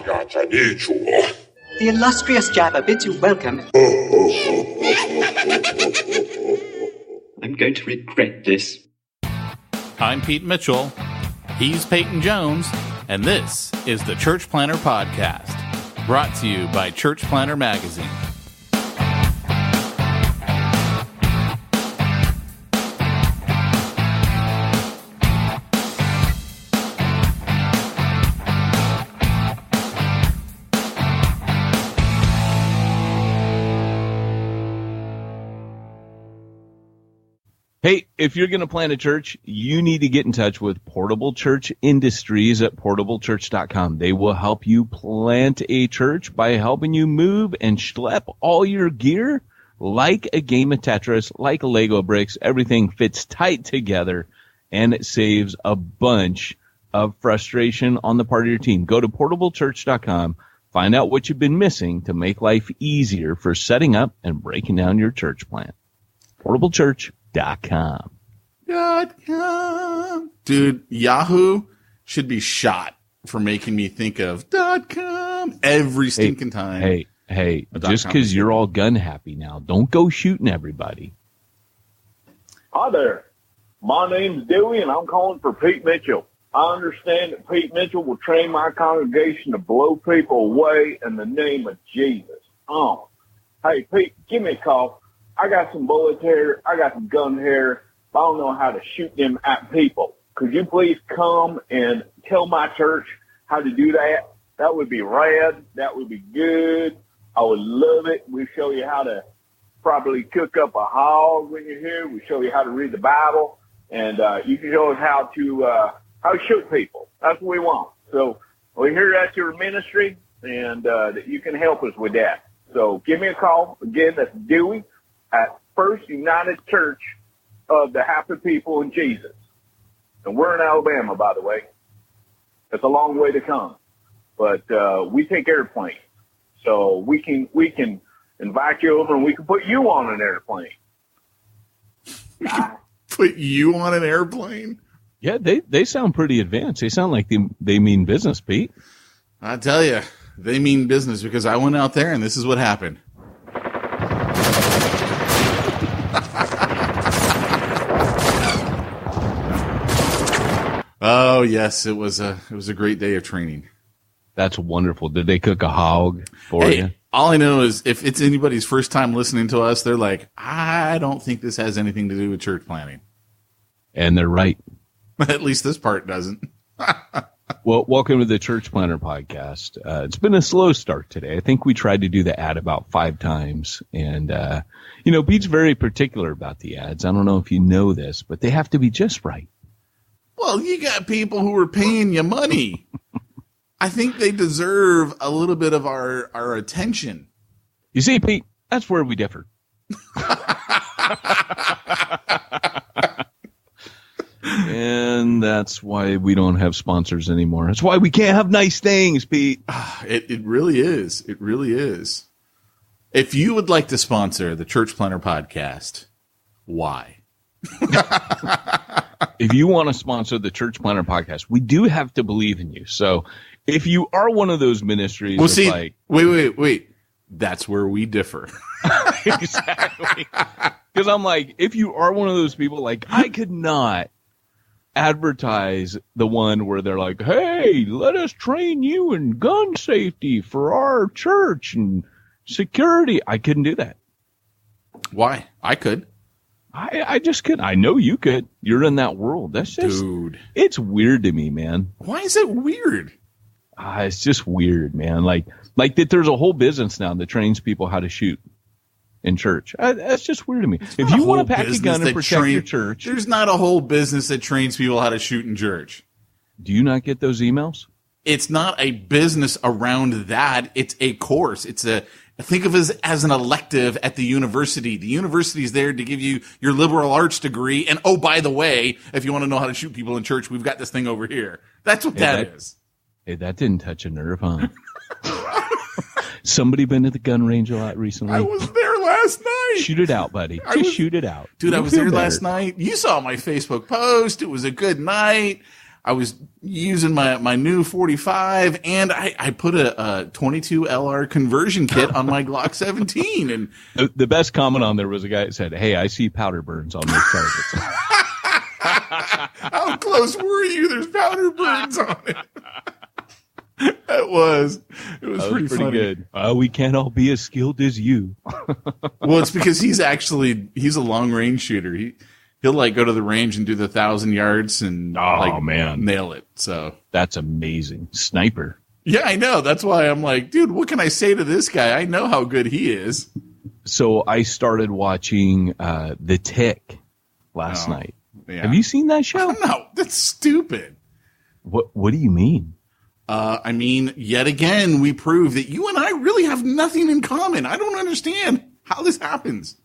The illustrious Jabba bids you welcome. I'm going to regret this. I'm Pete Mitchell. He's Peyton Jones. And this is the Church Planter Podcast, brought to you by Church Planter Magazine. Hey, if you're going to plant a church, you need to get in touch with Portable Church Industries at portablechurch.com. They will help you plant a church by helping you move and schlep all your gear like a game of Tetris, like Lego bricks. Everything fits tight together, and it saves a bunch of frustration on the part of your team. Go to portablechurch.com. Find out what you've been missing to make life easier for setting up and breaking down your church plant. PortableChurch.com. Dude, Yahoo should be shot for making me think of .com every stinking time. Hey, just because you're all gun happy now, don't go shooting everybody. Hi there. My name's Dewey, and I'm calling for Pete Mitchell. I understand that Pete Mitchell will train my congregation to blow people away in the name of Jesus. Hey, Pete, give me a call. I got some bullets here. I got some gun here. I don't know how to shoot them at people. Could you please come and tell my church how to do that? That would be rad. That would be good. I would love it. We show you how to properly cook up a hog when you're here. We show you how to read the Bible, and you can show us how to shoot people. That's what we want. So we're here at your ministry, and that you can help us with that. So give me a call. Again, that's Dewey at First United Church of the Happy People in Jesus. And we're in Alabama, by the way. It's a long way to come. But we take airplanes. So we can invite you over and we can put you on an airplane. Put you on an airplane? Yeah, they sound pretty advanced. They sound like they mean business, Pete. I tell you, they mean business because I went out there and this is what happened. Oh yes, it was a great day of training. That's wonderful. Did they cook a hog for you? All I know is if it's anybody's first time listening to us, they're like, I don't think this has anything to do with church planting. And they're right. At least this part doesn't. Well, welcome to the Church Planter Podcast. It's been a slow start today. I think we tried to do the ad about 5 times. And, Pete's very particular about the ads. I don't know if you know this, but they have to be just right. Well, you got people who are paying you money. I think they deserve a little bit of our attention. You see, Pete, that's where we differ. And that's why we don't have sponsors anymore. That's why we can't have nice things, Pete. It really is. It really is. If you would like to sponsor the Church Planter Podcast, why? If you want to sponsor the Church Planter Podcast, we do have to believe in you. So if you are one of those ministries, well, see, like, wait. That's where we differ. Exactly. Because I'm like, if you are one of those people, like, I could not advertise the one where they're like, hey, let us train you in gun safety for our church and security. I couldn't do that. Why? I could. I just couldn't. I know you could. You're in that world. That's just, dude, it's weird to me, man. Why is it weird? It's just weird, man. Like that there's a whole business now that trains people how to shoot in church. That's just weird to me. If you want to pack a gun and protect your church. There's not a whole business that trains people how to shoot in church. Do you not get those emails? It's not a business around that. It's a course. Think of it as an elective at the university. The university is there to give you your liberal arts degree. And oh, by the way, if you want to know how to shoot people in church, we've got this thing over here. That's what that is. Hey, that didn't touch a nerve, huh? Somebody been at the gun range a lot recently? I was there last night. Shoot it out, buddy. Shoot it out. Dude, I was there last night. You saw my Facebook post. It was a good night. I was using my new 45, and I put a 22 LR conversion kit on my Glock 17. And the best comment on there was a guy that said, "Hey, I see powder burns on those targets." How close were you? There's powder burns on it. It was pretty funny. Good. We can't all be as skilled as you. Well, it's because he's a long range shooter. He'll like go to the range and do the 1,000 yards and nail it. So that's amazing. Sniper. Yeah, I know. That's why I'm like, dude, what can I say to this guy? I know how good he is. So I started watching The Tick last night. Yeah. Have you seen that show? No, that's stupid. What do you mean? I mean, yet again, we prove that you and I really have nothing in common. I don't understand how this happens.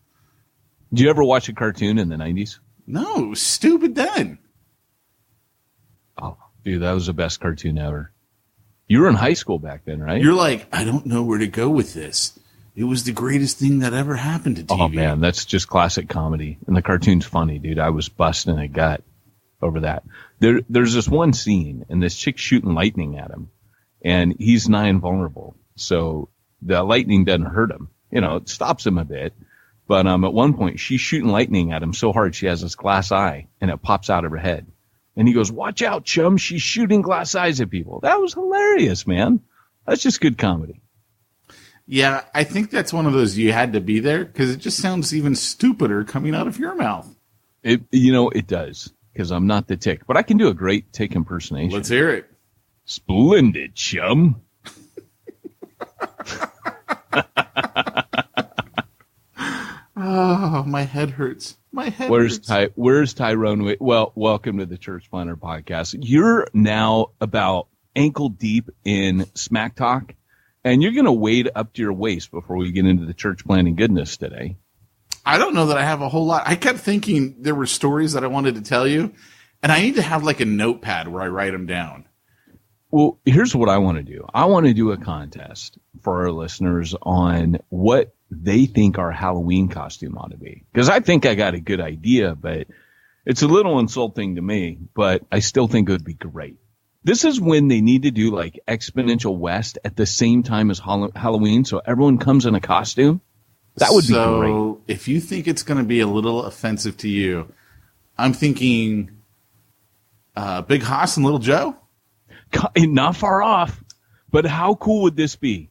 Did you ever watch a cartoon in the 90s? No, it was stupid then. Oh, dude, that was the best cartoon ever. You were in high school back then, right? You're like, I don't know where to go with this. It was the greatest thing that ever happened to TV. Oh, man, that's just classic comedy. And the cartoon's funny, dude. I was busting a gut over that. There's this one scene, and this chick's shooting lightning at him, and he's nigh invulnerable. So the lightning doesn't hurt him. You know, it stops him a bit. But at one point, she's shooting lightning at him so hard she has this glass eye, and it pops out of her head. And he goes, "Watch out, chum. She's shooting glass eyes at people." That was hilarious, man. That's just good comedy. Yeah, I think that's one of those you had to be there, because it just sounds even stupider coming out of your mouth. It does. Because I'm not the Tick, but I can do a great Tick impersonation. Let's hear it. Splendid, chum. Oh, my head hurts. My head hurts. Where's Tyrone? Well, welcome to the Church Planter Podcast. You're now about ankle deep in smack talk, and you're going to wade up to your waist before we get into the church planting goodness today. I don't know that I have a whole lot. I kept thinking there were stories that I wanted to tell you, and I need to have like a notepad where I write them down. Well, here's what I want to do. I want to do a contest for our listeners on what they think our Halloween costume ought to be. Because I think I got a good idea, but it's a little insulting to me, but I still think it would be great. This is when they need to do like Exponential West at the same time as Halloween, so everyone comes in a costume. That would be great. So if you think it's going to be a little offensive to you, I'm thinking Big Hoss and Little Joe. Not far off. But how cool would this be?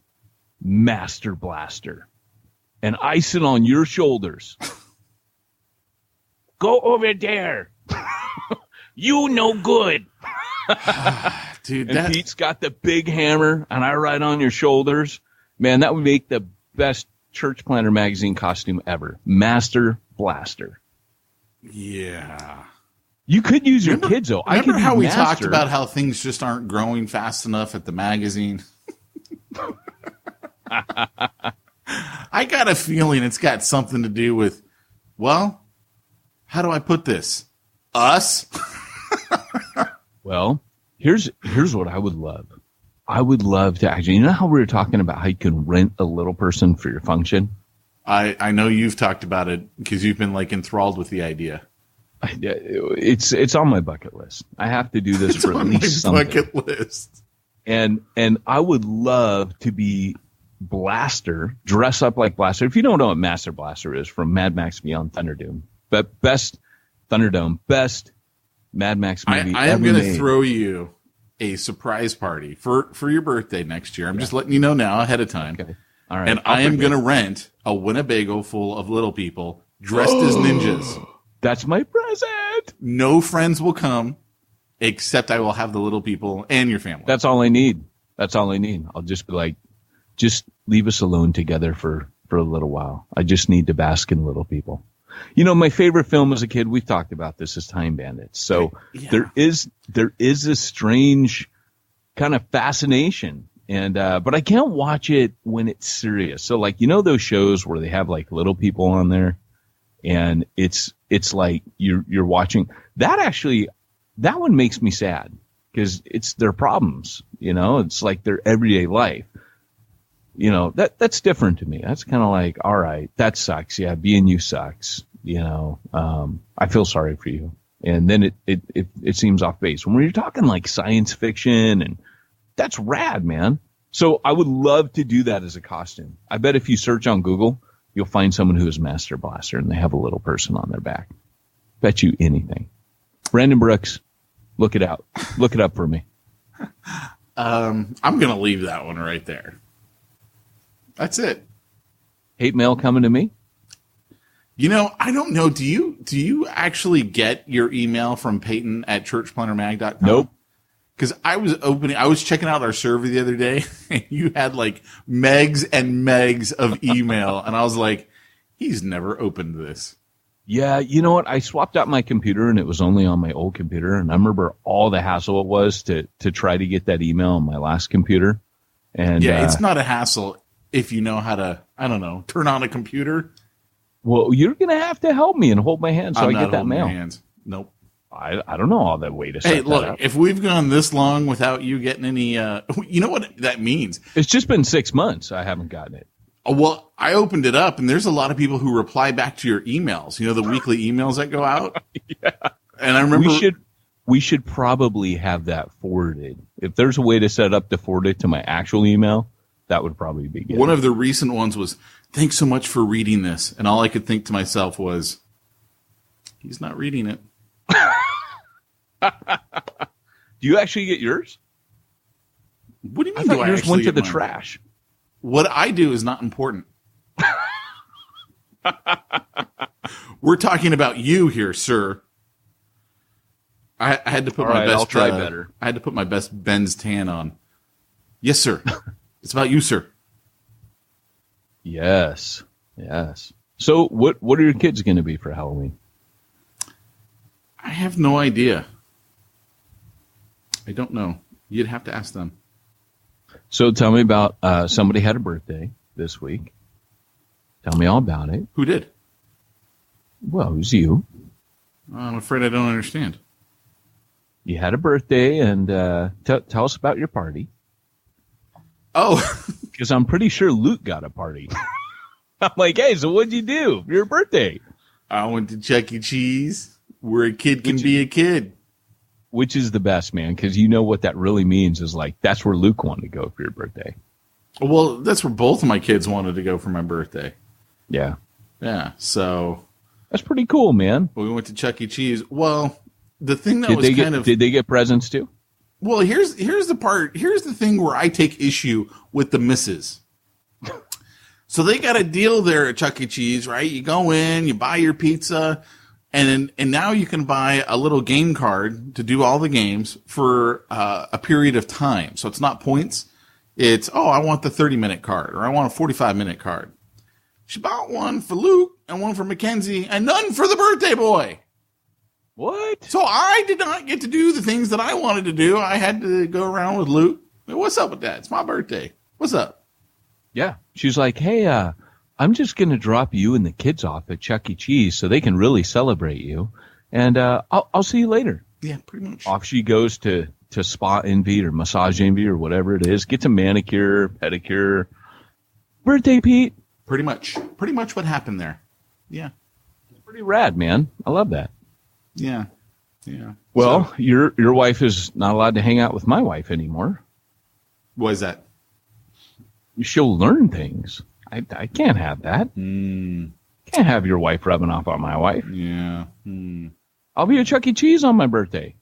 Master Blaster. And icing on your shoulders. Go over there. You no good. Dude, and Pete's got the big hammer, and I ride on your shoulders. Man, that would make the best Church Planter magazine costume ever. Master Blaster. Yeah. You could use your kids, though. Remember how we talked about how things just aren't growing fast enough at the magazine? I got a feeling it's got something to do with, well, how do I put this? Us? Well, here's what I would love. I would love to actually, you know how we were talking about how you can rent a little person for your function? I know you've talked about it because you've been like enthralled with the idea. It's on my bucket list. I have to do this for at least something. Bucket list. And I would love to be Blaster, dress up like Blaster. If you don't know what Master Blaster is, from Mad Max Beyond Thunderdome, but best Thunderdome, best Mad Max movie. I am going to throw you a surprise party for your birthday next year. I'm just letting you know now ahead of time. Okay. All right. And I am going to rent a Winnebago full of little people dressed as ninjas. That's my present. No friends will come, except I will have the little people and your family. That's all I need. I'll just be like, just leave us alone together for a little while. I just need to bask in little people. You know, my favorite film as a kid, we've talked about this, is Time Bandits. So there is a strange kind of fascination. And, but I can't watch it when it's serious. So like, you know, those shows where they have like little people on there and it's like you're watching that. Actually, that one makes me sad because it's their problems, you know, it's like their everyday life. You know, that's different to me. That's kind of like, all right, that sucks. Yeah. Being you sucks. You know, I feel sorry for you. And then it seems off base. When you're talking like science fiction, and that's rad, man. So I would love to do that as a costume. I bet if you search on Google, you'll find someone who is Master Blaster and they have a little person on their back. Bet you anything. Brandon Brooks, look it out. Look it up for me. I'm going to leave that one right there. That's it. Hate mail coming to me? You know, I don't know. Do you actually get your email from Peyton at churchplannermag.com? Nope. Because I was checking out our server the other day, and you had like megs and megs of email, and I was like, he's never opened this. Yeah, you know what? I swapped out my computer, and it was only on my old computer, and I remember all the hassle it was to try to get that email on my last computer. And yeah, it's not a hassle if you know how to, I don't know, turn on a computer. Well, you're going to have to help me and hold my hand so I'm I not get that holding mail. my hands. Nope. I don't know all that way to set Hey, that look, up. if we've gone this long without you getting any, you know what that means? It's just been 6 months. I haven't gotten it. Well, I opened it up, and there's a lot of people who reply back to your emails. You know, the weekly emails that go out? Yeah. And I remember... We should probably have that forwarded. If there's a way to set it up to forward it to my actual email, that would probably be good. One of the recent ones was, thanks so much for reading this. And all I could think to myself was, he's not reading it. Do you actually get yours? What do you I mean? thought yours went to the trash. What I do is not important. We're talking about you here, sir. I had to put All my right, best. I'll try better. I had to put my best Ben's tan on. Yes, sir. It's about you, sir. Yes. So what are your kids going to be for Halloween? I have no idea. I don't know. You'd have to ask them. So tell me about somebody had a birthday this week. Tell me all about it. Who did? Well, it was you. I'm afraid I don't understand. You had a birthday, and tell us about your party. Oh, Because I'm pretty sure Luke got a party. I'm like, hey, so what'd you do for your birthday? I went to Chuck E. Cheese, where a kid can be a kid. Which is the best, man, because you know what that really means is like, that's where Luke wanted to go for your birthday. Well, that's where both of my kids wanted to go for my birthday. Yeah. Yeah, so That's pretty cool, man. we went to Chuck E. Cheese. Well, the thing that Did they get presents too? Well, here's the thing where I take issue with the misses. So they got a deal there at Chuck E. Cheese, right? You go in, you buy your pizza, and now you can buy a little game card to do all the games for a period of time. So it's not points. It's, I want the 30-minute card, or I want a 45-minute card. She bought one for Luke and one for Mackenzie, and none for the birthday boy. What? So I did not get to do the things that I wanted to do. I had to go around with Luke. What's up with that? It's my birthday. What's up? Yeah. She's like, hey, I'm just going to drop you and the kids off at Chuck E. Cheese so they can really celebrate you. And I'll see you later. Yeah, pretty much. Off she goes to Spa Envy or Massage Envy or whatever it is. Gets a manicure, pedicure. Birthday, Pete. Pretty much what happened there. Yeah. It's pretty rad, man. I love that. Yeah. Yeah. Well, So, your wife is not allowed to hang out with my wife anymore. what is that? She'll learn things. I can't have that. Can't have your wife rubbing off on my wife. Yeah. I'll be at Chuck E. Cheese on my birthday.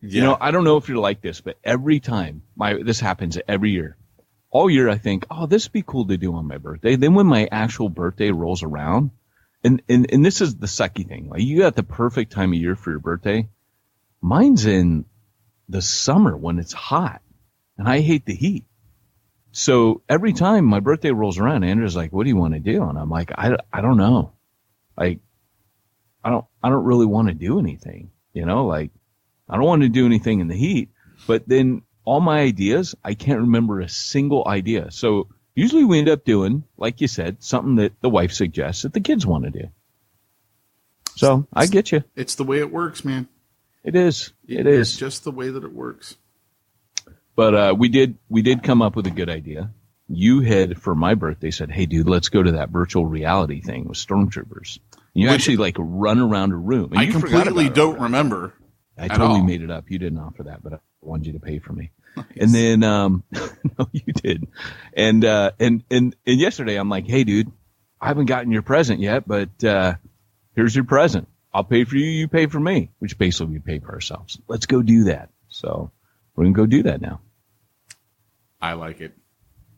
Yeah. You know, I don't know if you're like this, but every time this happens every year. All year I think, this would be cool to do on my birthday. Then when my actual birthday rolls around, and this is the sucky thing. Like, you got the perfect time of year for your birthday. Mine's in the summer when it's hot, and I hate the heat. So every time my birthday rolls around, Andrew's like, what do you want to do? And I'm like, I don't know. Like, I don't really want to do anything, you know, like I don't want to do anything in the heat, but then all my ideas, I can't remember a single idea. So usually we end up doing, like you said, something that the wife suggests that the kids want to do. So I get you. It's the way it works, man. It is. It's just the way that it works. But we did come up with a good idea. You had, for my birthday, said, hey, dude, let's go to that virtual reality thing with stormtroopers. You actually like run around a room. And I completely don't remember. I totally made it up. You didn't offer that, but I wanted you to pay for me. Nice. And then, no, you did. And yesterday I'm like, hey dude, I haven't gotten your present yet, but, here's your present. I'll pay for you. You pay for me, which basically we pay for ourselves. Let's go do that. So we're going to go do that now. I like it.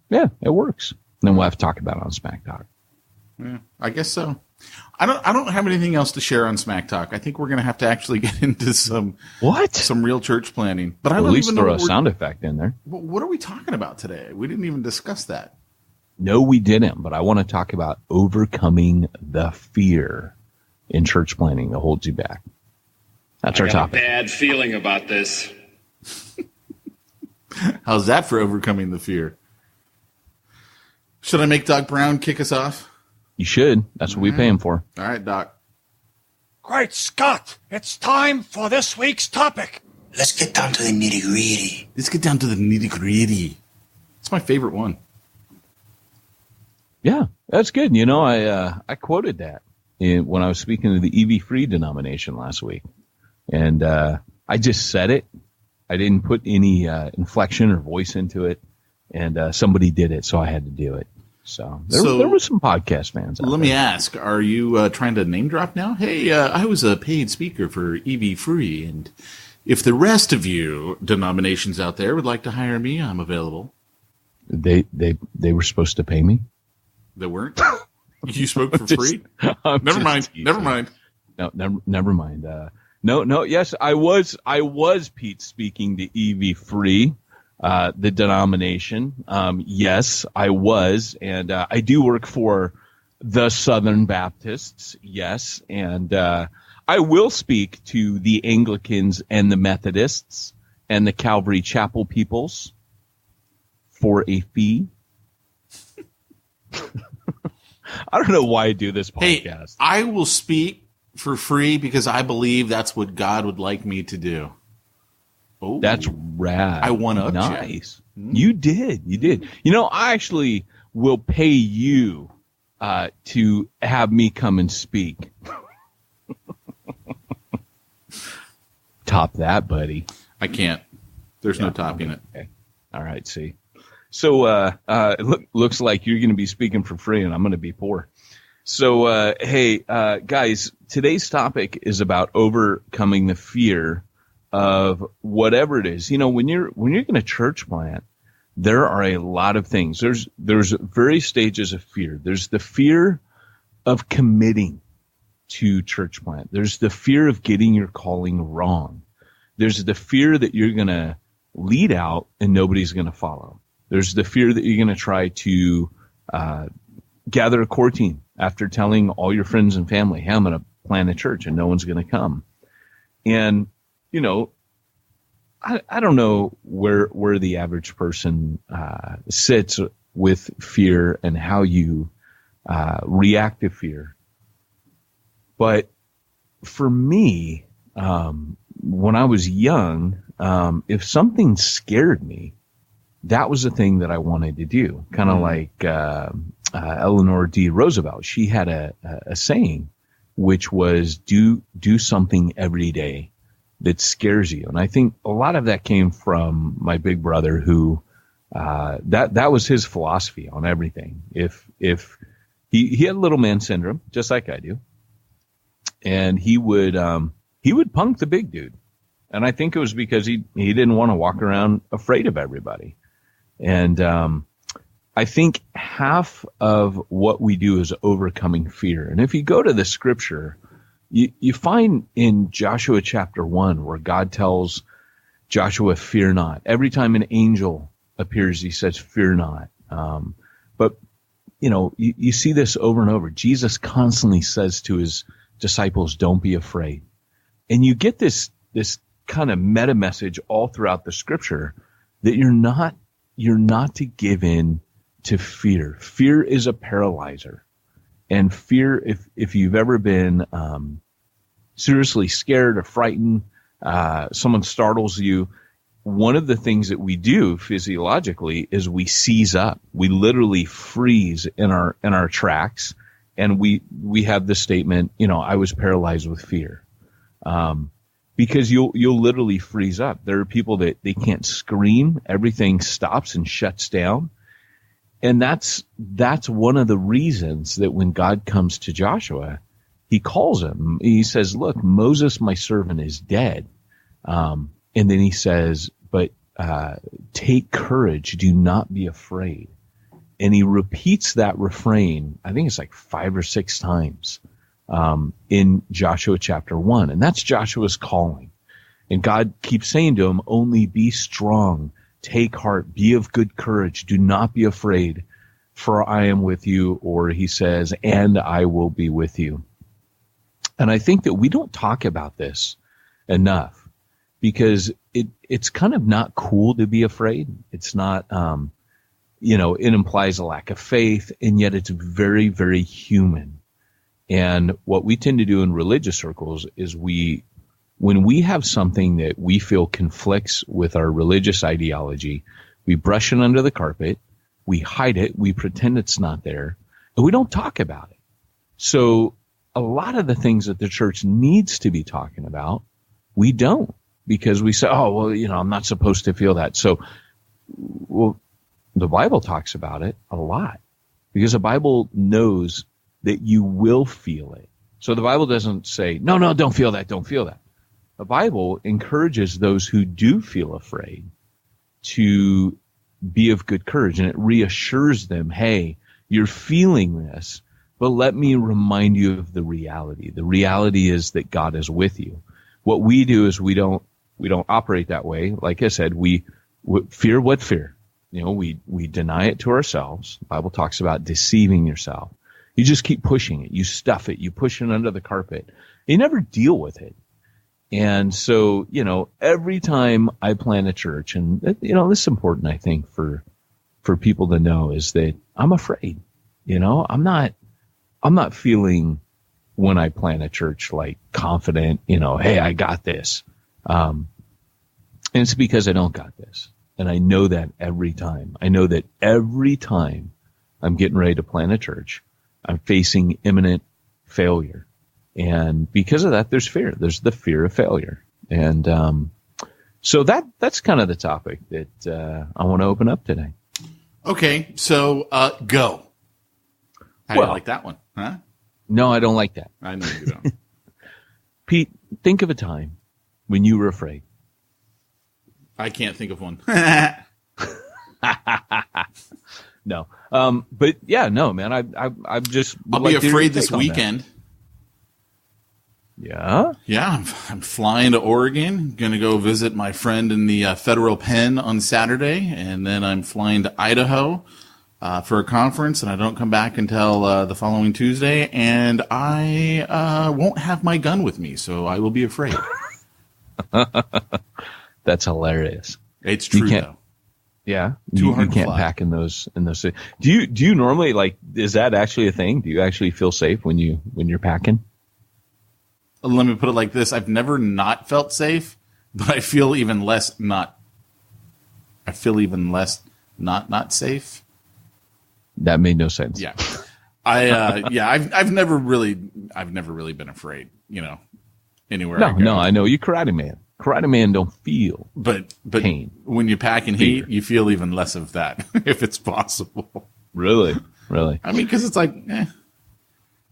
Yeah, it works. And then we'll have to talk about it on Smack Talk. Yeah, I guess so. I don't have anything else to share on Smack Talk. I think we're going to have to actually get into some real church planning. But I don't at least even throw know a sound effect in there. What are we talking about today? We didn't even discuss that. No, we didn't. But I want to talk about overcoming the fear in church planning that holds you back. That's our topic. I got a bad feeling about this. How's that for overcoming the fear? Should I make Doc Brown kick us off? You should. That's what we pay him for. All right, Doc. Great Scott! It's time for this week's topic. Let's get down to the nitty-gritty. Let's get down to the nitty-gritty. It's my favorite one. Yeah, that's good. You know, I quoted that when I was speaking to the EV Free denomination last week. And I just said it. I didn't put any inflection or voice into it. And somebody did it, so I had to do it. So there were some podcast fans out Let there. me ask, are you trying to name drop now? Hey, I was a paid speaker for EV Free, and if the rest of you denominations out there would like to hire me, I'm available. They were supposed to pay me? They weren't? You spoke for free? Never mind. No, never mind. No, yes, I was Pete speaking to EV Free. The denomination. Yes, I was. And, I do work for the Southern Baptists. Yes. And, I will speak to the Anglicans and the Methodists and the Calvary Chapel peoples for a fee. I don't know why I do this podcast. Hey, I will speak for free because I believe that's what God would like me to do. Oh, that's rad. I won up. Nice. You did. You know, I actually will pay you to have me come and speak. Top that, buddy. I can't. There's no topping it. Okay. All right. See. So it looks like you're going to be speaking for free, and I'm going to be poor. So hey, guys, today's topic is about overcoming the fear of whatever it is. You know, when you're going to church plant, there are a lot of things. There's various stages of fear. There's the fear of committing to church plant. There's the fear of getting your calling wrong. There's the fear that you're going to lead out and nobody's going to follow. There's the fear that you're going to try to gather a core team after telling all your friends and family, hey, I'm going to plant a church and no one's going to come. And you know, I don't know where the average person sits with fear and how you react to fear. But for me, when I was young, if something scared me, that was the thing that I wanted to do. Kind of like Eleanor D. Roosevelt. She had a saying, which was do something every day that scares you. And I think a lot of that came from my big brother who, that was his philosophy on everything. If he had little man syndrome, just like I do. And he would punk the big dude. And I think it was because he didn't want to walk around afraid of everybody. And, I think half of what we do is overcoming fear. And if you go to the scripture, you find in Joshua chapter 1 where God tells Joshua, fear not. Every time an angel appears, he says, fear not. But, you know, you see this over and over. Jesus constantly says to his disciples, don't be afraid. And you get this kind of meta message all throughout the scripture that you're not to give in to fear. Fear is a paralyzer. And fear, if you've ever been seriously scared or frightened, someone startles you, one of the things that we do physiologically is we seize up. We literally freeze in our tracks, And we have this statement, I was paralyzed with fear. Because you'll literally freeze up. There are people that they can't scream. Everything stops and shuts down. And that's one of the reasons that when God comes to Joshua, he calls him. He says, look, Moses, my servant, is dead. And then he says, but take courage. Do not be afraid. And he repeats that refrain, I think it's like 5 or 6 times in Joshua chapter 1. And that's Joshua's calling. And God keeps saying to him, only be strong, take heart, be of good courage, do not be afraid, for I am with you. Or he says, and I will be with you. And I think that we don't talk about this enough because it's kind of not cool to be afraid. It's not, it implies a lack of faith, and yet it's very, very human. And what we tend to do in religious circles is when we have something that we feel conflicts with our religious ideology, we brush it under the carpet, we hide it, we pretend it's not there, and we don't talk about it. So a lot of the things that the church needs to be talking about, we don't, because we say, oh, well, I'm not supposed to feel that. So, well, the Bible talks about it a lot because the Bible knows that you will feel it. So the Bible doesn't say, no, don't feel that, don't feel that. The Bible encourages those who do feel afraid to be of good courage, and it reassures them, hey, you're feeling this, but let me remind you of the reality. The reality is that God is with you. What we do is we don't operate that way. Like I said, we fear what fear? We deny it to ourselves. The Bible talks about deceiving yourself. You just keep pushing it. You stuff it. You push it under the carpet. You never deal with it. And so, every time I plant a church, and, this is important, I think, for people to know, is that I'm afraid. I'm not feeling when I plant a church like confident, hey, I got this. And it's because I don't got this. And I know that every time. I know that every time I'm getting ready to plant a church, I'm facing imminent failure. And because of that, there's fear. There's the fear of failure. And so that's kind of the topic that I want to open up today. Okay, so go. How do you like that one? Huh? No, I don't like that. I know you don't. Pete, think of a time when you were afraid. I can't think of one. No. But yeah, no, man, I'll be afraid this weekend. Yeah? Yeah, I'm flying to Oregon. Going to go visit my friend in the federal pen on Saturday, and then I'm flying to Idaho for a conference, and I don't come back until the following Tuesday, and I won't have my gun with me, so I will be afraid. That's hilarious. It's true, though. Yeah, you can't pack in those. Do you normally is that actually a thing? Do you actually feel safe when you're packing? Let me put it like this: I've never not felt safe, but I feel even less not. I feel even less not safe. That made no sense. Yeah, I've never really been afraid. Anywhere. No, I know you Karate Man. Karate Man don't feel but pain. When you pack in heat, you feel even less of that, if it's possible. Really? I mean, because it's like,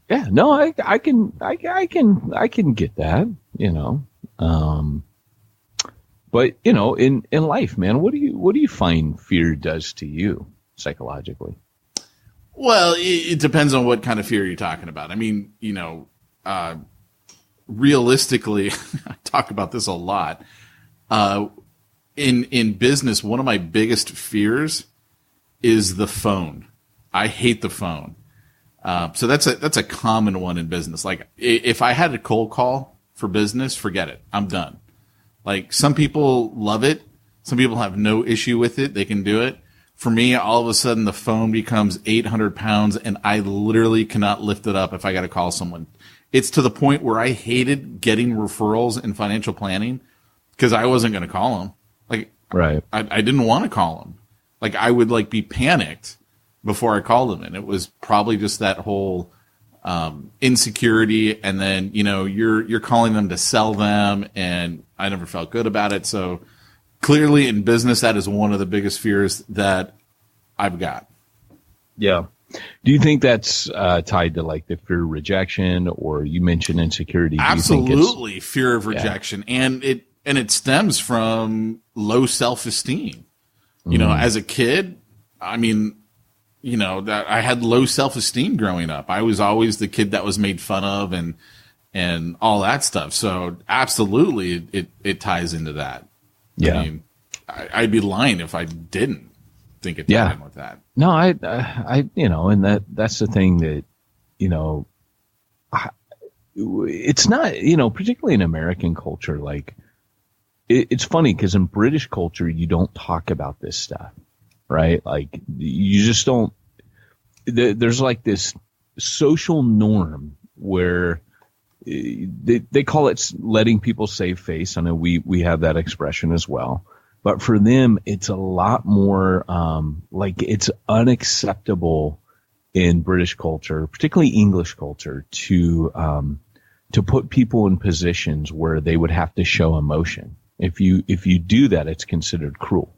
yeah, no, I can get that, but in life, man, what do you find fear does to you psychologically? Well, it depends on what kind of fear you're talking about. I mean, realistically, I talk about this a lot. In business, one of my biggest fears is the phone. I hate the phone. So that's a common one in business. Like if I had a cold call for business, forget it. I'm done. Like some people love it. Some people have no issue with it. They can do it. For me, all of a sudden the phone becomes 800 pounds and I literally cannot lift it up if I got to call someone. It's to the point where I hated getting referrals in financial planning because I wasn't going to call them. Like, right. I didn't want to call them. Like I would be panicked before I called them. And it was probably just that whole, insecurity, and then, you know, you're calling them to sell them, and I never felt good about it. So clearly in business, that is one of the biggest fears that I've got. Yeah. Do you think that's tied to like the fear of rejection, or you mentioned insecurity? Absolutely, fear of rejection, and it stems from low self-esteem. You know, as a kid, I mean, you know, that I had low self-esteem growing up. I was always the kid that was made fun of and all that stuff. So absolutely, it ties into that. Yeah, I mean, I'd be lying if I didn't think it tied in with that. No, I, you know, and that's the thing that, you know, it's not, you know, particularly in American culture, like it's funny because in British culture, you don't talk about this stuff, right? Like you just don't, there's like this social norm where they call it letting people save face. I know we have that expression as well. But for them, it's a lot more like it's unacceptable in British culture, particularly English culture, to put people in positions where they would have to show emotion. If you do that, it's considered cruel.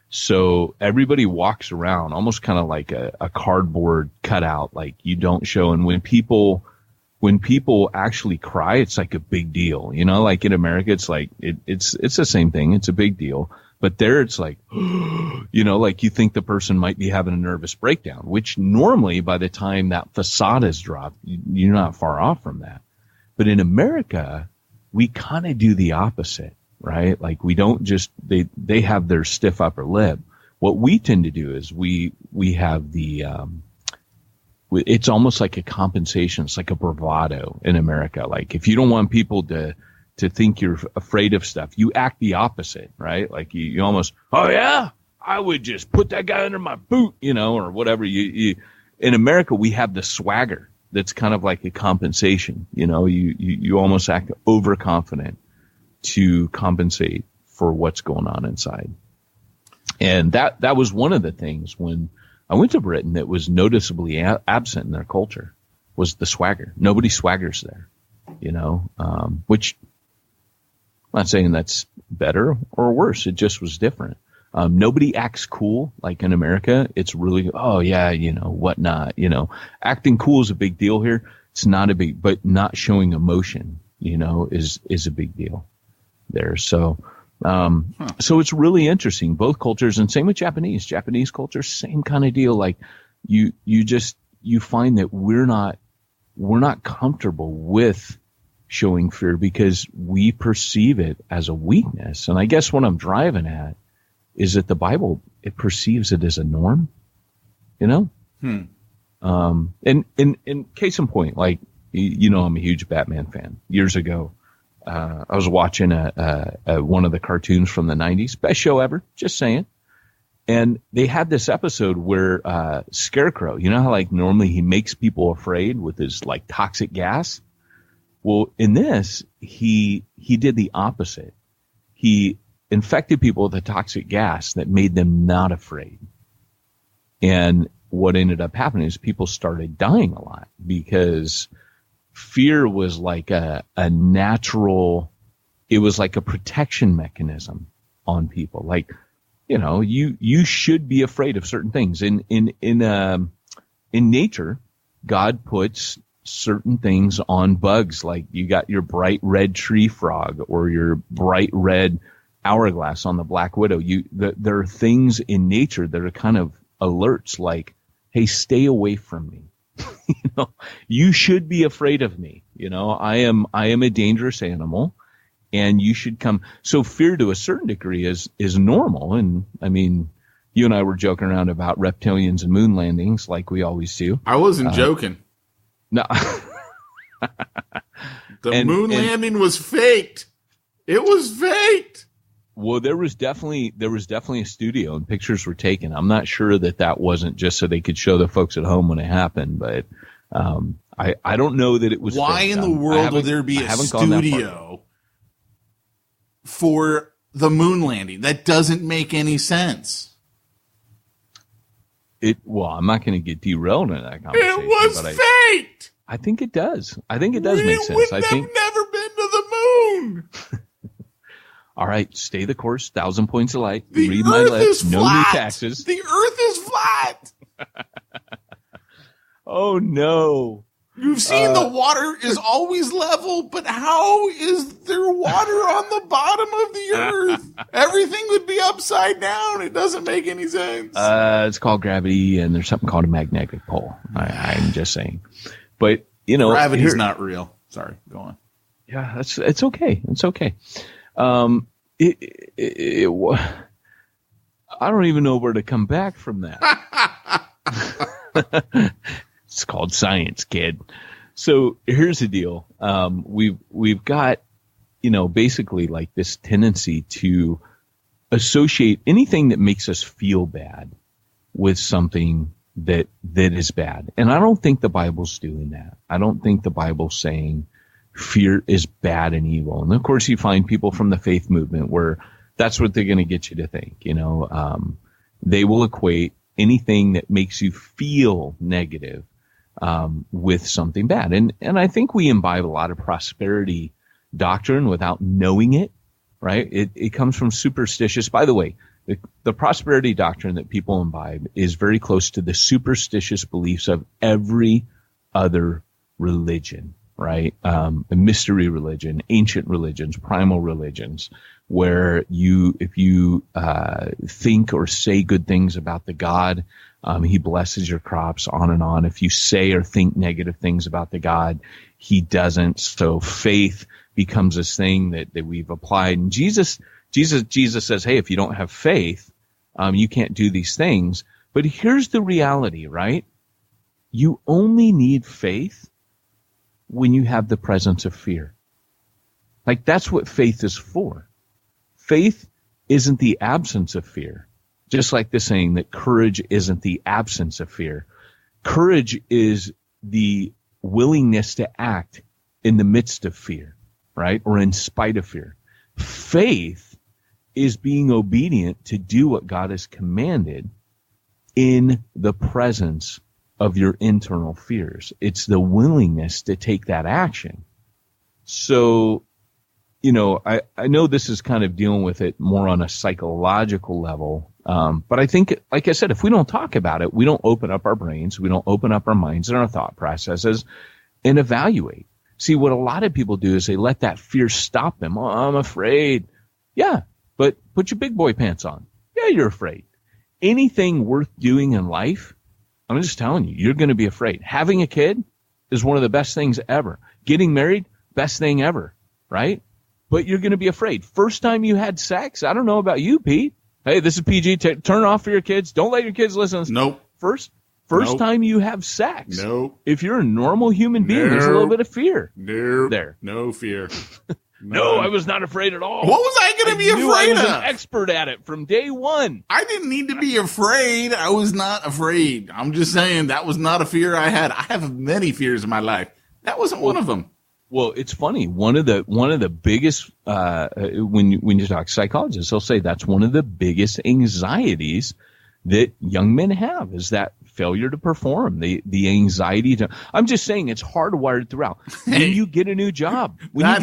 So everybody walks around almost kind of like a cardboard cutout, like you don't show. And when people actually cry, it's like a big deal. You know, like in America, it's like it's the same thing. It's a big deal. But there it's like, you know, like you think the person might be having a nervous breakdown, which normally by the time that facade is dropped, you're not far off from that. But in America, we kind of do the opposite, right? Like we don't just, they have their stiff upper lip. What we tend to do is we have the, it's almost like a compensation. It's like a bravado in America. Like if you don't want people to think you're afraid of stuff, you act the opposite, right? Like you almost, oh yeah, I would just put that guy under my boot, you know, or whatever. You in America, we have the swagger that's kind of like a compensation. You know, you almost act overconfident to compensate for what's going on inside. And that was one of the things when I went to Britain that was noticeably absent in their culture was the swagger. Nobody swaggers there, you know, which I'm not saying that's better or worse. It just was different. Nobody acts cool like in America. It's really, oh yeah, you know, whatnot, you know, acting cool is a big deal here. It's not a big, but not showing emotion, you know, is a big deal there. So, so it's really interesting, both cultures, and same with Japanese culture, same kind of deal. Like you find that we're not comfortable with showing fear because we perceive it as a weakness. And I guess what I'm driving at is that the Bible, it perceives it as a norm, you know? And in case in point, like, you know, I'm a huge Batman fan. Years ago, I was watching one of the cartoons from the 90s, best show ever, just saying. And they had this episode where Scarecrow, you know how like normally he makes people afraid with his like toxic gas? Well, in this, he did the opposite. He infected people with a toxic gas that made them not afraid. And what ended up happening is people started dying a lot because fear was like a natural, it was like a protection mechanism on people. Like, you know, you should be afraid of certain things. In nature, God puts certain things on bugs, like you got your bright red tree frog or your bright red hourglass on the black widow. There are things in nature that are kind of alerts, like, hey, stay away from me. You know, you should be afraid of me. You know, I am a dangerous animal, and you should come. So fear to a certain degree is normal. And I mean, you and I were joking around about reptilians and moon landings, like we always do. I wasn't joking. No. The moon landing was faked. It was faked. Well, there was definitely a studio and pictures were taken. I'm not sure that wasn't just so they could show the folks at home when it happened, but I don't know that it was. Why in the world would there be a studio for the moon landing? That doesn't make any sense. Well, I'm not going to get derailed in that conversation. It was faked. I think it does. I think it does make sense. We would have never been to the moon. All right, stay the course. 1,000 points of light. The Read my Earth lips. is No flat. new taxes. The Earth is flat. Oh no! You've seen the water is always level, but how is there water on the bottom of the Earth? Everything would be upside down. It doesn't make any sense. It's called gravity, and there's something called a magnetic pole. I'm just saying, but gravity's not real. Sorry, go on. Yeah, it's okay. It's okay. I don't even know where to come back from that. It's called science, kid. So here's the deal. We've got, basically like this tendency to associate anything that makes us feel bad with something that is bad. And I don't think the Bible's doing that. I don't think the Bible's saying fear is bad and evil. And of course you find people from the faith movement where that's what they're going to get you to think, they will equate anything that makes you feel negative with something bad. And I think we imbibe a lot of prosperity doctrine without knowing it, right? It comes from superstitious. By the way, the prosperity doctrine that people imbibe is very close to the superstitious beliefs of every other religion, right? Mystery religion, ancient religions, primal religions, where if you think or say good things about the God, he blesses your crops, on and on. If you say or think negative things about the God, he doesn't. So faith becomes this thing that we've applied. And Jesus says, hey, if you don't have faith, you can't do these things. But here's the reality, right? You only need faith when you have the presence of fear. Like, that's what faith is for. Faith isn't the absence of fear. Just like the saying that courage isn't the absence of fear. Courage is the willingness to act in the midst of fear, right? Or in spite of fear. Faith is being obedient to do what God has commanded in the presence of your internal fears. It's the willingness to take that action. So, I know this is kind of dealing with it more on a psychological level. But I think, like I said, if we don't talk about it, we don't open up our brains, we don't open up our minds and our thought processes and evaluate. See, what a lot of people do is they let that fear stop them. Oh, I'm afraid. Yeah, but put your big boy pants on. Yeah, you're afraid. Anything worth doing in life, I'm just telling you, you're going to be afraid. Having a kid is one of the best things ever. Getting married, best thing ever, right? But you're going to be afraid. First time you had sex, I don't know about you, Pete. Hey, this is PG. Turn off for your kids. Don't let your kids listen. Nope. First Nope. time you have sex. Nope. If you're a normal human being, there's a little bit of fear. Nope. There. No fear. No, I was not afraid at all. What was I going to be I afraid was of? an expert at it from day one. I didn't need to be afraid. I was not afraid. I'm just saying that was not a fear I had. I have many fears in my life. That wasn't one of them. Well, it's funny. One of the biggest when you talk to psychologists, they'll say that's one of the biggest anxieties that young men have is that failure to perform, the anxiety to. I'm just saying it's hardwired throughout. When you get a new job, I'm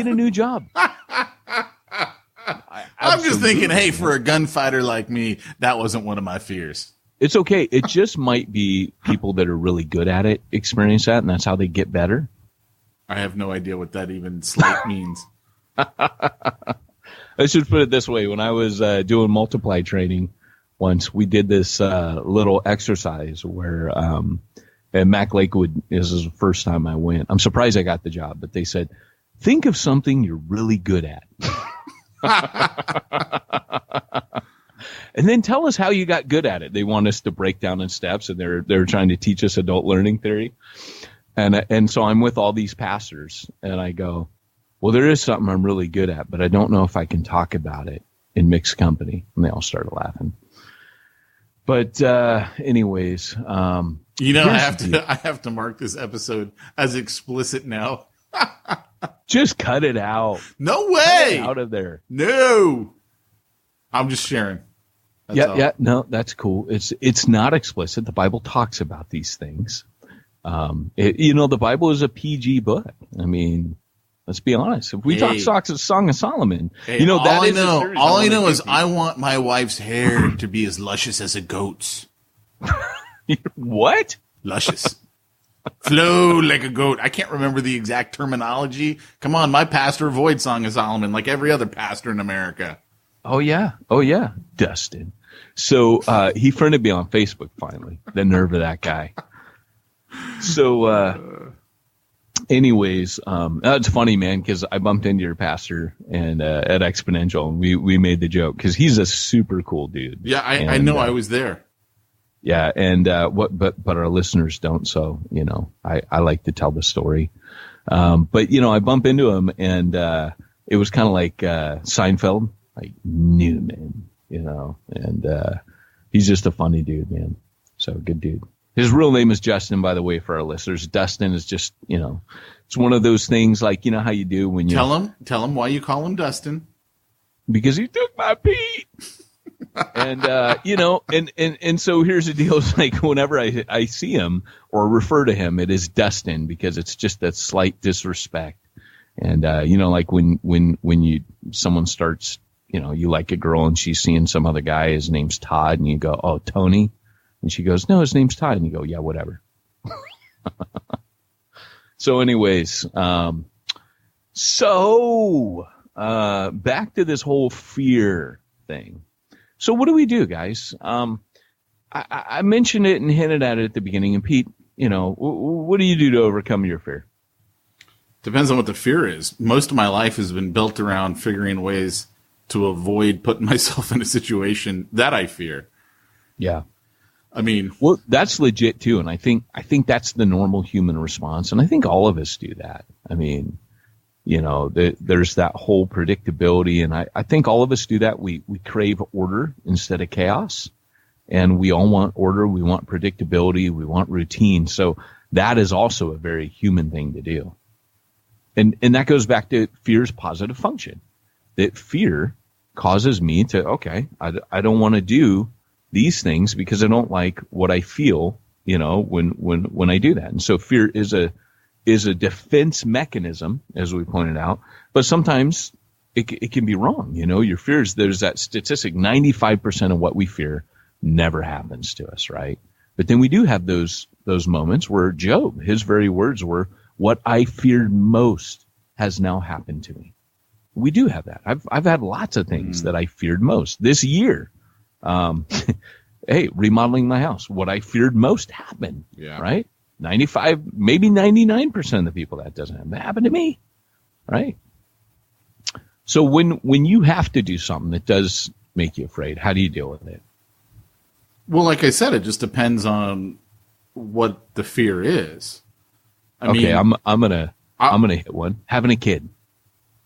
just thinking, hey, for a gunfighter like me, that wasn't one of my fears. It's okay. It just might be people that are really good at it experience that, and that's how they get better. I have no idea what that even slight means. Let's just put it this way. When I was doing multiply training once, we did this little exercise where at Mac Lakewood, this is the first time I went. I'm surprised I got the job, but they said, think of something you're really good at. And then tell us how you got good at it. They want us to break down in steps, and they're trying to teach us adult learning theory. And so I'm with all these pastors, and I go, well, there is something I'm really good at, but I don't know if I can talk about it in mixed company. And they all started laughing. But anyways, I have to mark this episode as explicit now. Just cut it out. No way. Cut it out of there. No. I'm just sharing. That's all. Yeah, no, that's cool. It's not explicit. The Bible talks about these things. The Bible is a PG book. I mean, let's be honest. If we talk Song of Solomon, all I know is I want my wife's hair to be as luscious as a goat's. What? Luscious. Flow like a goat. I can't remember the exact terminology. Come on, my pastor avoids Song of Solomon like every other pastor in America. Oh yeah, Dustin. So he friended me on Facebook finally. The nerve of that guy. So, anyways, that's funny, man, because I bumped into your pastor and at Exponential, and we made the joke because he's a super cool dude. Yeah, I know. I was there. Yeah, and but our listeners don't, so I like to tell the story. But I bump into him, and it was kind of like Seinfeld, like Newman, and he's just a funny dude, man. So good dude. His real name is Justin, by the way, for our listeners. Dustin is just, it's one of those things like, how you do when you tell him why you call him Dustin. Because he took my Pete. And, and so here's the deal. It's like whenever I see him or refer to him, it is Dustin because it's just that slight disrespect. And, like when someone starts, you like a girl and she's seeing some other guy, his name's Todd, and you go, oh, Tony. And she goes, no, his name's Todd. And you go, yeah, whatever. So anyways, back to this whole fear thing. So what do we do, guys? I mentioned it and hinted at it at the beginning. And Pete, what do you do to overcome your fear? Depends on what the fear is. Most of my life has been built around figuring ways to avoid putting myself in a situation that I fear. Yeah. I mean, well, that's legit too. And I think that's the normal human response. And I think all of us do that. I mean, there's that whole predictability. And I think all of us do that. We crave order instead of chaos, and we all want order. We want predictability. We want routine. So that is also a very human thing to do. And that goes back to fear's positive function, that fear causes me to, I don't want to do these things because I don't like what I feel, when I do that. And so fear is a defense mechanism, as we pointed out, but sometimes it can be wrong. Your fears, there's that statistic, 95% of what we fear never happens to us. Right. But then we do have those moments where Job, his very words were, what I feared most has now happened to me. We do have that. I've had lots of things that I feared most this year. Hey, remodeling my house. What I feared most happened. Yeah. Right? 95, maybe 99% of the people that doesn't happen. That happened to me. Right? So when you have to do something that does make you afraid, how do you deal with it? Well, like I said, it just depends on what the fear is. I mean, I'm gonna hit one. Having a kid.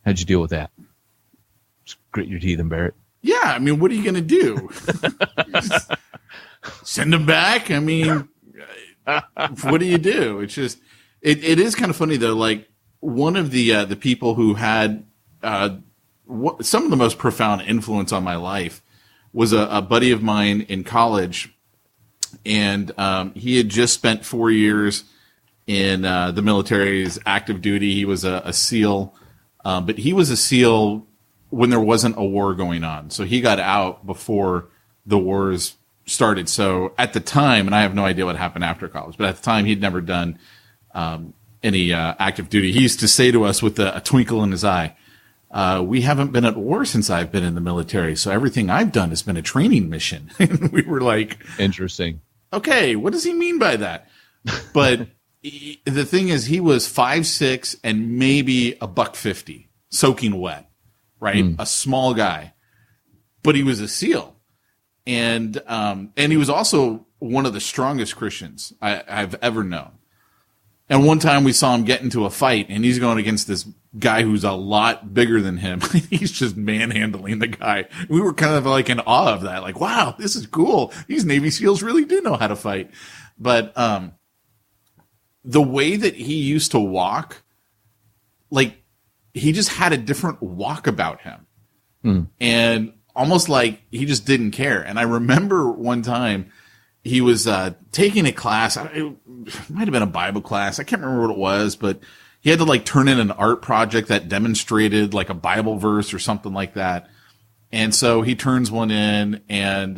How'd you deal with that? Just grit your teeth and bear it. Yeah, I mean, what are you going to do? Send them back? I mean, what do you do? It's just, it is kind of funny though. Like one of the people who had some of the most profound influence on my life was a buddy of mine in college, and he had just spent 4 years in the military's active duty. He was a SEAL, but he was a SEAL when there wasn't a war going on. So he got out before the wars started. So at the time, and I have no idea what happened after college, but at the time he'd never done any active duty. He used to say to us with a twinkle in his eye, we haven't been at war since I've been in the military. So everything I've done has been a training mission. And we were like, interesting. Okay, what does he mean by that? But the thing is, he was 5'6" and maybe $150, soaking wet. Right? A small guy, but he was a SEAL. And he was also one of the strongest Christians I've ever known. And one time we saw him get into a fight, and he's going against this guy who's a lot bigger than him. He's just manhandling the guy. We were kind of like in awe of that. Like, wow, this is cool. These Navy SEALs really do know how to fight. But the way that he used to walk, like, he just had a different walk about him. And almost like he just didn't care. And I remember one time he was taking a class. It might have been a Bible class. I can't remember what it was, but he had to like turn in an art project that demonstrated like a Bible verse or something like that. And so he turns one in, and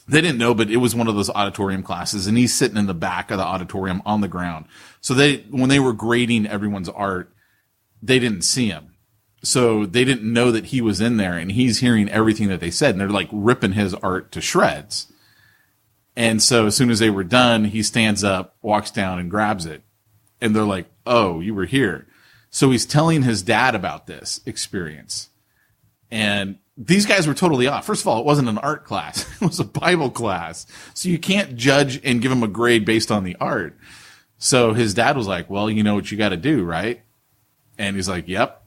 they didn't know, but it was one of those auditorium classes, and he's sitting in the back of the auditorium on the ground. So when they were grading everyone's art, they didn't see him. So they didn't know that he was in there, and he's hearing everything that they said, and they're like ripping his art to shreds. And so as soon as they were done, he stands up, walks down, and grabs it. And they're like, "Oh, you were here." So he's telling his dad about this experience. And these guys were totally off. First of all, it wasn't an art class. It was a Bible class. So you can't judge and give him a grade based on the art. So his dad was like, "Well, you know what you got to do, right?" And he's like, "Yep."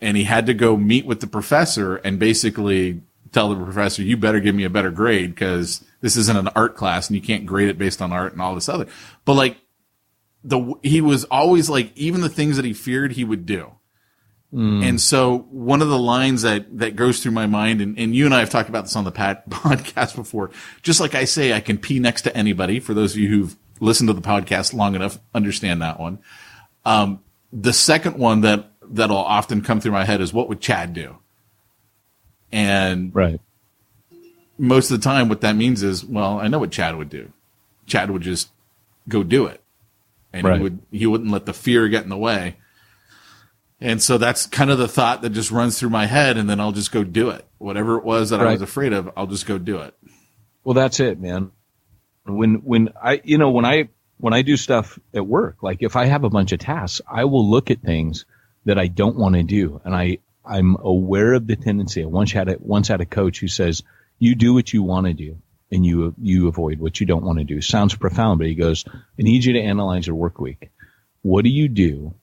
And he had to go meet with the professor and basically tell the professor, "You better give me a better grade because this isn't an art class and you can't grade it based on art and all this other." But like he was always like, even the things that he feared, he would do. And so one of the lines that goes through my mind, and you and I have talked about this on the podcast before, just like I say, I can pee next to anybody. For those of you who've listened to the podcast long enough, understand that one. The second one that'll often come through my head is, what would Chad do? And right. Most of the time what that means is, well, I know what Chad would do. Chad would just go do it. And right. he wouldn't let the fear get in the way. And so that's kind of the thought that just runs through my head, and then I'll just go do it. Whatever it was that I was afraid of, I'll just go do it. Well, that's it, man. When I do stuff at work, like if I have a bunch of tasks, I will look at things that I don't want to do. And I'm aware of the tendency. I once had a coach who says, "You do what you want to do and you avoid what you don't want to do." Sounds profound, but he goes, "I need you to analyze your work week. What do you do?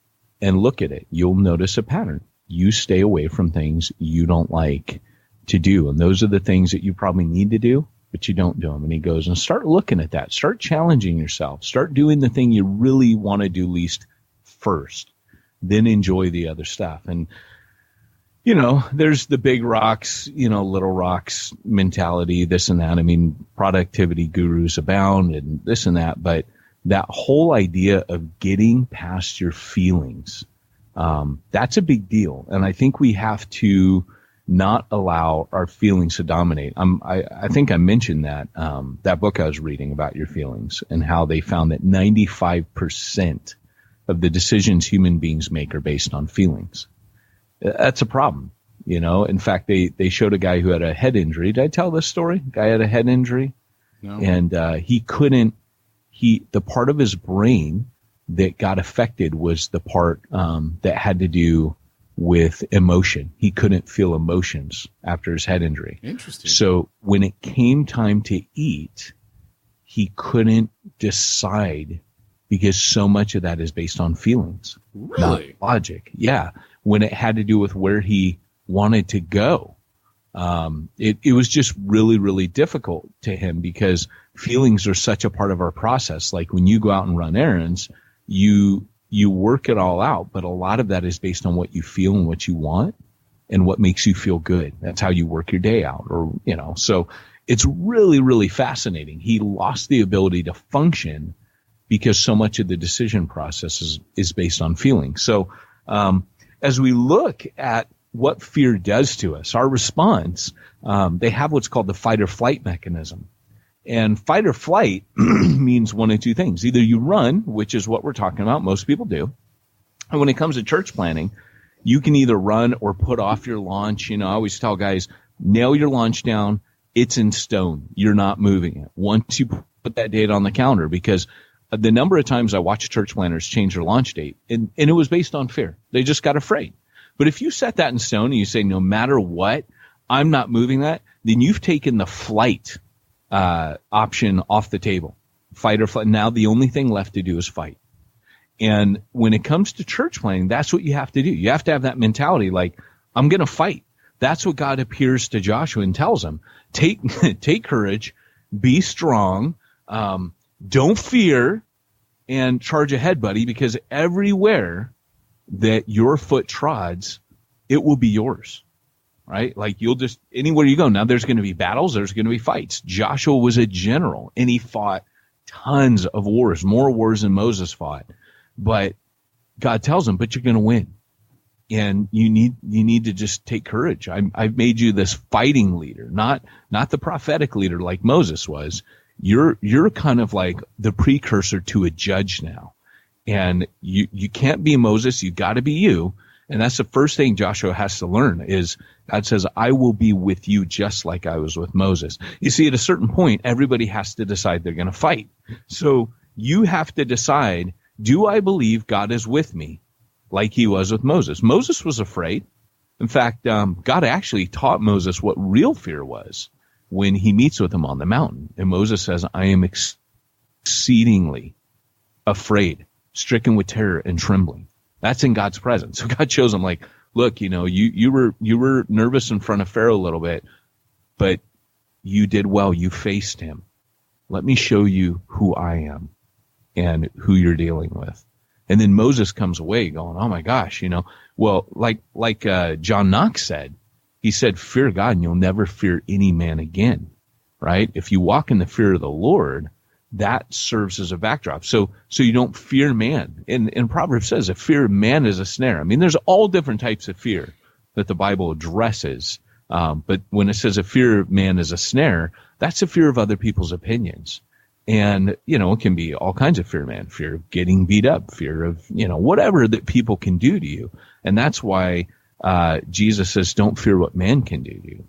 And look at it. You'll notice a pattern. You stay away from things you don't like to do. And those are the things that you probably need to do, but you don't do them." And he goes, and start looking at that. Start challenging yourself. Start doing the thing you really want to do least first. Then enjoy the other stuff. And, there's the big rocks, little rocks mentality, this and that. I mean, productivity gurus abound and this and that. But that whole idea of getting past your feelings, that's a big deal. And I think we have to not allow our feelings to dominate. I think I mentioned that book I was reading about your feelings and how they found that 95% of the decisions human beings make are based on feelings. That's a problem. In fact, they showed a guy who had a head injury. Did I tell this story? Guy had a head injury. No. And the part of his brain that got affected was the part that had to do with emotion. He couldn't feel emotions after his head injury. Interesting. So when it came time to eat, he couldn't decide because so much of that is based on feelings, not logic. Yeah. When it had to do with where he wanted to go. It was just really, really difficult to him because feelings are such a part of our process. Like when you go out and run errands, you work it all out, but a lot of that is based on what you feel and what you want and what makes you feel good. That's how you work your day out, so it's really, really fascinating. He lost the ability to function because so much of the decision process is based on feelings. So, as we look at what fear does to us, our response, they have what's called the fight or flight mechanism. And fight or flight means one of two things. Either you run, which is what we're talking about, most people do. And when it comes to church planning, you can either run or put off your launch. I always tell guys, nail your launch down. It's in stone. You're not moving it. Once you put that date on the calendar, because the number of times I watch church planners change their launch date, and it was based on fear. They just got afraid. But if you set that in stone and you say, no matter what, I'm not moving that, then you've taken the flight option off the table. Fight or flight. Now the only thing left to do is fight. And when it comes to church planning, that's what you have to do. You have to have that mentality like, I'm going to fight. That's what God appears to Joshua and tells him. Take courage, be strong, don't fear, and charge ahead, buddy, because everywhere that your foot trods, it will be yours. right? Like you'll just, anywhere you go, now there's going to be battles, there's going to be fights. Joshua was a general and he fought tons of wars, more wars than Moses fought. But God tells him, but you're going to win. And you need to just take courage. I've made you this fighting leader, not the prophetic leader like Moses was. You're kind of like the precursor to a judge now. And you can't be Moses, you got to be you. And that's the first thing Joshua has to learn is God says, I will be with you just like I was with Moses. You see, at a certain point, everybody has to decide they're going to fight. So you have to decide, do I believe God is with me like he was with Moses? Moses was afraid. In fact, God actually taught Moses what real fear was when he meets with him on the mountain. And Moses says, I am exceedingly afraid, stricken with terror and trembling. That's in God's presence. So God shows him like, look, you were nervous in front of Pharaoh a little bit, but you did well. You faced him. Let me show you who I am and who you're dealing with. And then Moses comes away going, oh my gosh, well, like John Knox said, he said, fear God and you'll never fear any man again, right? If you walk in the fear of the Lord, that serves as a backdrop. So you don't fear man. And Proverbs says a fear of man is a snare. I mean, there's all different types of fear that the Bible addresses. But when it says a fear of man is a snare, that's a fear of other people's opinions. And, it can be all kinds of fear, man. Fear of getting beat up, fear of, whatever that people can do to you. And that's why Jesus says, don't fear what man can do to you.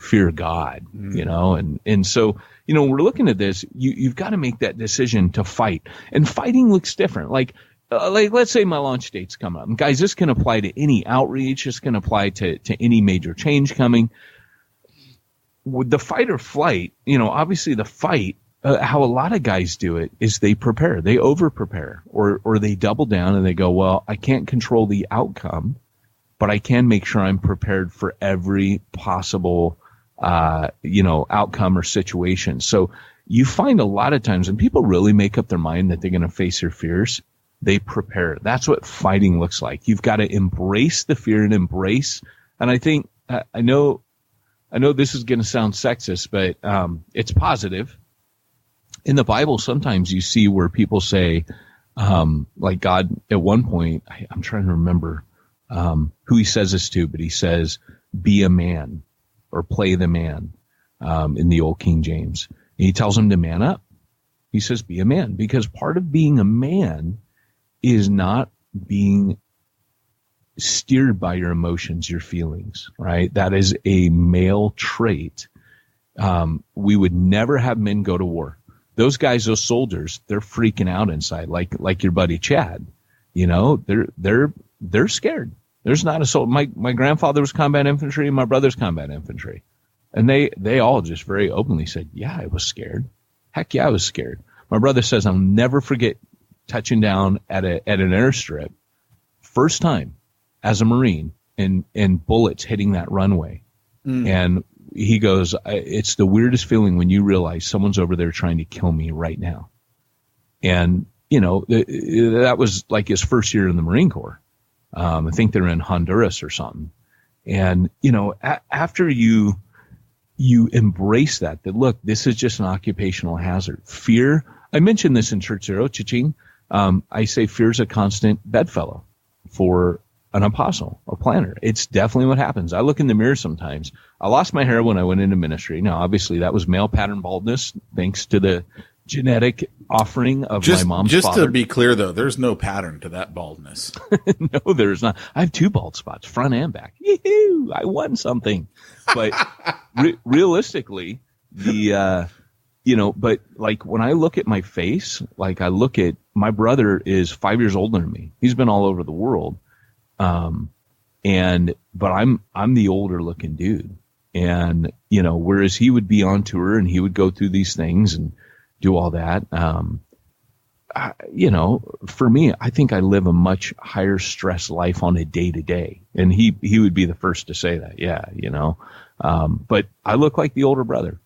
Fear God, and so, we're looking at this, you've got to make that decision to fight. And fighting looks different. Like let's say my launch date's come up. And guys, this can apply to any outreach. This can apply to any major change coming. With the fight or flight, obviously the fight, how a lot of guys do it is they prepare, they over prepare, or they double down and they go, well, I can't control the outcome, but I can make sure I'm prepared for every possible, outcome or situation. So you find a lot of times when people really make up their mind that they're going to face their fears, they prepare. That's what fighting looks like. You've got to embrace the fear and embrace. And I think, I know this is going to sound sexist, but it's positive. In the Bible, sometimes you see where people say, like God, at one point, I'm trying to remember who he says this to, but he says, be a man or play the man in the old King James. And he tells him to man up. He says, be a man, because part of being a man is not being steered by your emotions, your feelings, right? That is a male trait. We would never have men go to war. Those guys, those soldiers, they're freaking out inside, like your buddy Chad. They're scared. There's not a soul. My grandfather was combat infantry, and my brother's combat infantry, and they all just very openly said, "Yeah, I was scared. Heck yeah, I was scared." My brother says, "I'll never forget touching down at an airstrip, first time as a Marine, and bullets hitting that runway, and." He goes, it's the weirdest feeling when you realize someone's over there trying to kill me right now. And, that was like his first year in the Marine Corps. I think they're in Honduras or something. And, after you embrace that look, this is just an occupational hazard. Fear, I mentioned this in Church Zero, Cha-ching. I say fear is a constant bedfellow for an apostle, a planner. It's definitely what happens. I look in the mirror sometimes. I lost my hair when I went into ministry. Now, obviously, that was male pattern baldness, thanks to the genetic offering of my mom's father. Just to be clear, though, there's no pattern to that baldness. No, there's not. I have 2 bald spots, front and back. Yee-hoo, I won something. But realistically, but like when I look at my face, like I look at, my brother is 5 years older than me. He's been all over the world. But I'm the older looking dude. And, whereas he would be on tour and he would go through these things and do all that, for me, I think I live a much higher stress life on a day to day. And he would be the first to say that. Yeah. But I look like the older brother,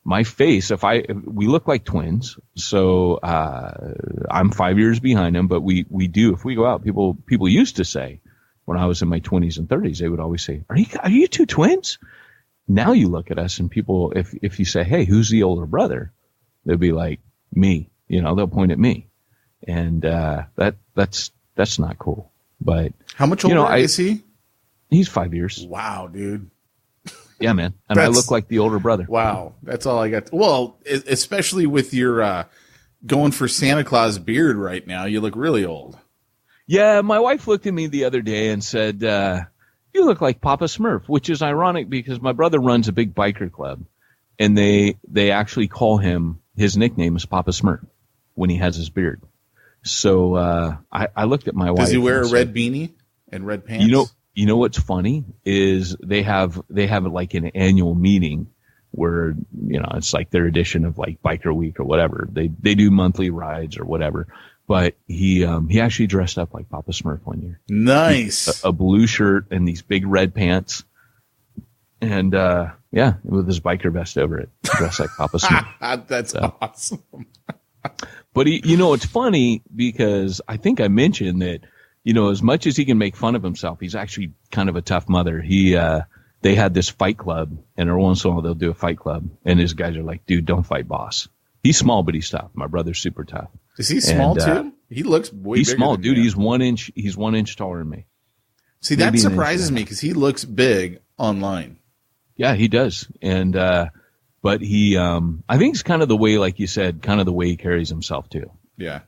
my face, we look like twins. So, I'm 5 years behind him, but we do, if we go out, people used to say, when I was in my 20s and 30s, they would always say, are you two twins? Now you look at us and people, if you say, hey, who's the older brother? They'll be like, me. They'll point at me. And that's not cool. But how much older is he? He's 5 years. Wow, dude. Yeah, man. And I look like the older brother. Wow. That's all I got. Well, especially with your going for Santa Claus beard right now, you look really old. Yeah, my wife looked at me the other day and said, you look like Papa Smurf, which is ironic because my brother runs a big biker club, and they actually call him, his nickname is Papa Smurf when he has his beard. So I looked at my wife. Does he wear a red beanie and red pants? You know what's funny is they have like an annual meeting where, it's like their edition of like Biker Week or whatever. They do monthly rides or whatever. But he actually dressed up like Papa Smurf one year. Nice. A blue shirt and these big red pants. And, with his biker vest over it, dressed like Papa Smurf. That's awesome. But it's funny because I think I mentioned that, as much as he can make fun of himself, he's actually kind of a tough mother. They had this fight club, and every once in a while they'll do a fight club, and his guys are like, dude, don't fight boss. He's small, but he's tough. My brother's super tough. Is he small too? He looks way he's bigger small, than dude. me. He's 1 inch. He's 1 inch taller than me. See, that surprises me because he looks big online. Yeah, he does. And, but he, I think it's kind of the way, like you said, kind of the way he carries himself too. Yeah.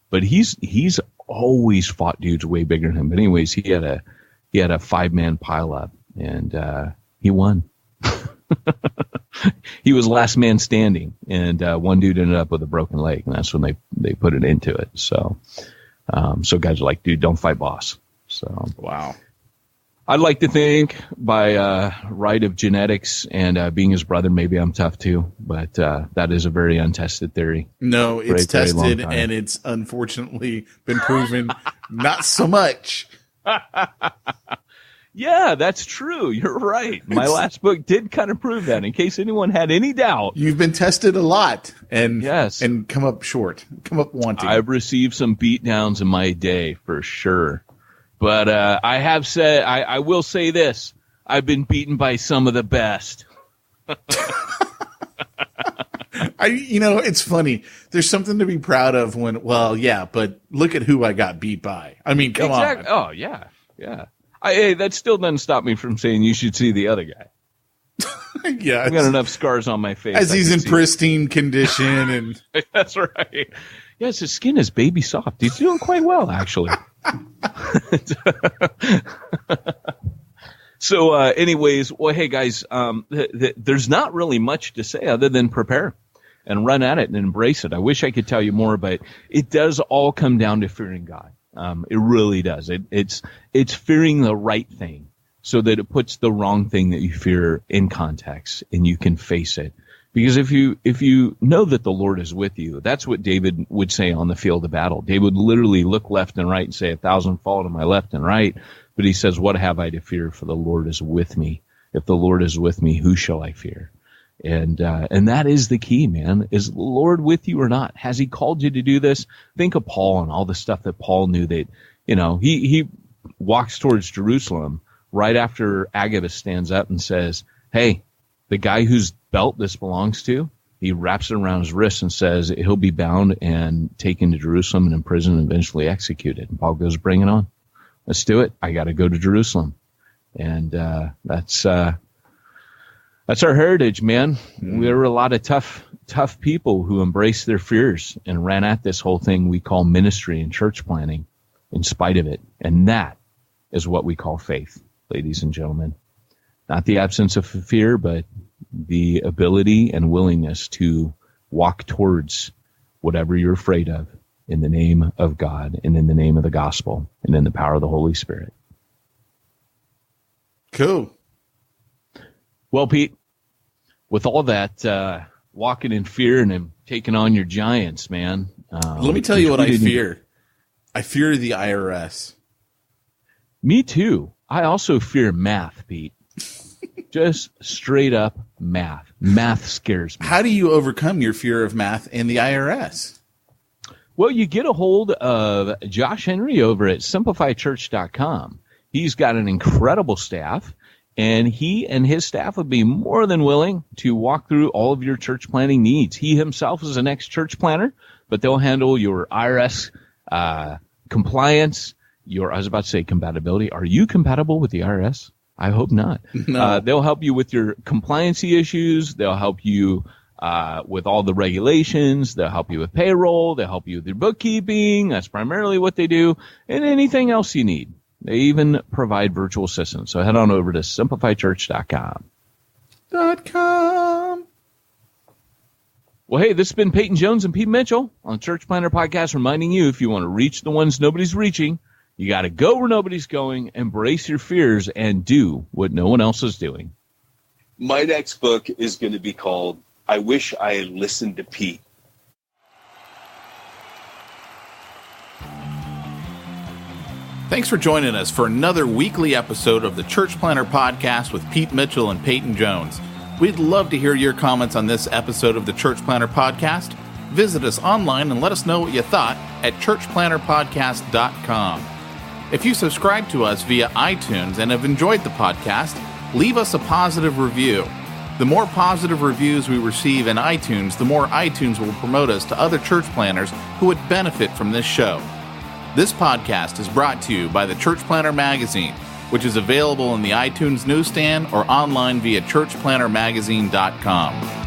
But he's always fought dudes way bigger than him. But anyways, he had a 5-man pileup, and he won. He was last man standing, and one dude ended up with a broken leg, and that's when they put it into it. So guys are like, dude, don't fight boss. So wow. I'd like to think by right of genetics and being his brother, maybe I'm tough too, but that is a very untested theory. No, it's tested, and it's unfortunately been proven not so much. Yeah, that's true. You're right. My last book did kind of prove that. In case anyone had any doubt, you've been tested a lot, and yes, and come up short, come up wanting. I've received some beatdowns in my day for sure. But I have said, I will say this, I've been beaten by some of the best. It's funny. There's something to be proud of when, but look at who I got beat by. I mean, come on. Oh, yeah. Yeah. Hey, that still doesn't stop me from saying you should see the other guy. Yeah. I've got enough scars on my face. As he's in pristine condition. And that's right. Yes, his skin is baby soft. He's doing quite well, actually. So, anyways, well, hey guys, there's not really much to say other than prepare and run at it and embrace it. I wish I could tell you more, but it does all come down to fearing God. It really does. It's fearing the right thing so that it puts the wrong thing that you fear in context and you can face it. Because if you know that the Lord is with you, that's what David would say on the field of battle. David would literally look left and right and say, 1,000 fall to my left and right. But he says, what have I to fear? For the Lord is with me. If the Lord is with me, who shall I fear? And that is the key, man. Is the Lord with you or not? Has he called you to do this? Think of Paul and all the stuff that Paul knew that, he walks towards Jerusalem right after Agabus stands up and says, hey, the guy whose belt this belongs to, he wraps it around his wrist and says he'll be bound and taken to Jerusalem and imprisoned and eventually executed. And Paul goes, bring it on. Let's do it. I got to go to Jerusalem. And that's our heritage, man. There were a lot of tough people who embraced their fears and ran at this whole thing we call ministry and church planning in spite of it. And that is what we call faith, ladies and gentlemen. Not the absence of fear, but the ability and willingness to walk towards whatever you're afraid of in the name of God and in the name of the gospel and in the power of the Holy Spirit. Cool. Well, Pete, with all that walking in fear and taking on your giants, man. Let me tell you what I fear. I fear the IRS. Me too. I also fear math, Pete. Just straight up math. Math scares me. How do you overcome your fear of math and the IRS? Well, you get a hold of Josh Henry over at simplifychurch.com. He's got an incredible staff, and he and his staff would be more than willing to walk through all of your church planning needs. He himself is an ex-church planner, but they'll handle your IRS compliance, I was about to say compatibility. Are you compatible with the IRS? I hope not. No. They'll help you with your compliancy issues. They'll help you with all the regulations. They'll help you with payroll. They'll help you with your bookkeeping. That's primarily what they do. And anything else you need. They even provide virtual assistants. So head on over to simplifychurch.com. Well, hey, this has been Peyton Jones and Pete Mitchell on Church Planner Podcast, reminding you, if you want to reach the ones nobody's reaching, you got to go where nobody's going, embrace your fears, and do what no one else is doing. My next book is going to be called I Wish I Had Listened to Pete. Thanks for joining us for another weekly episode of the Church Planner Podcast with Pete Mitchell and Peyton Jones. We'd love to hear your comments on this episode of the Church Planner Podcast. Visit us online and let us know what you thought at churchplannerpodcast.com. If you subscribe to us via iTunes and have enjoyed the podcast, leave us a positive review. The more positive reviews we receive in iTunes, the more iTunes will promote us to other church planners who would benefit from this show. This podcast is brought to you by the Church Planner Magazine, which is available in the iTunes newsstand or online via churchplannermagazine.com.